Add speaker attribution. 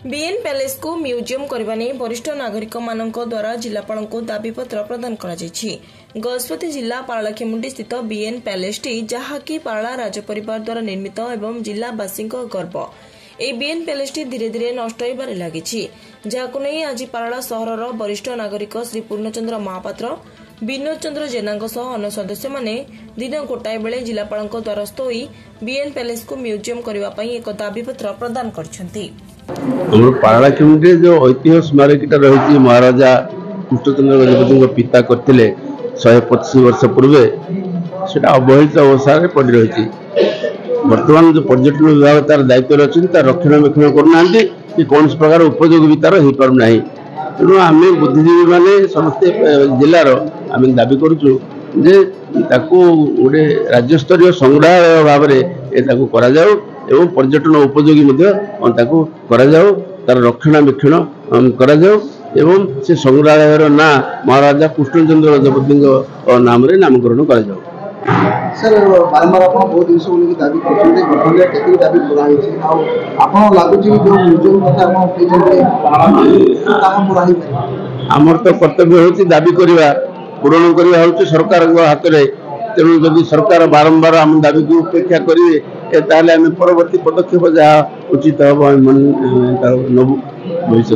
Speaker 1: BN palace को museum करने नहीं वरिष्ठ नागरिक मानक द्वारा जिलापाल को दाबीपत्र प्रदान कर गजपति जिला पारलाखेमुंडी स्थित बीएन पैलेस टी जहाँकि पारला राजपरिवार द्वारा निर्मित एवं जिलावासी गर्व। ए बीएन पैलेस टी धीरे धीरे नष्ट होबार लगी जहां नहीं आज पारला सहर वरिष्ठ नागरिक श्री पूर्णचंद्र महापात्र विनोद चंद्र जेना अन्य सदस्य माने दिन गोटाए बेले जिलापाल द्वारस्थ हो बीएन पैलेस को म्यूजियम करने एक दाबीपत्र प्रदान करछंती।
Speaker 2: पारलाखेमुंडी जो ऐतिह्य स्मारकीटा रही महाराजा कृष्णचंद्र गजपति पिता करते 125 वर्ष पूर्वे से अवहेलित अवस्था पड़ रही। बर्तमान जो पर्यटन विभाग तार दायित्व अच्छी तार रक्षणाबेक्षण करना कि कौन प्रकार उपयोग भी तार हो पारना। तेणु आम बुद्धिजीवी मैंने समस्ते जिलार आम दाबी करुचु जे गोटे राज्यस्तरीय संग्रहालय भाव में करा जाऊ एवं पर्यटन उपयोगी तार रक्षणाबेक्षण करा जाऊ एवं से संग्रहालय ना महाराजा कृष्णचंद्र गजपति नाम रे नामकरण करा जाऊ।
Speaker 3: सर बारंबार आप बहुत जिन दाबी कर दाबी
Speaker 2: आमर तो कर्तव्य हो दाबी करवा पूरण करवा हूँ सरकार हाथ में। तेणु जदि सरकार बारंबार आम दाबी को उपेक्षा करेंगे ताले आम परवर्ती पदक्षेप जहाँ उचित हम नबू भविष्य।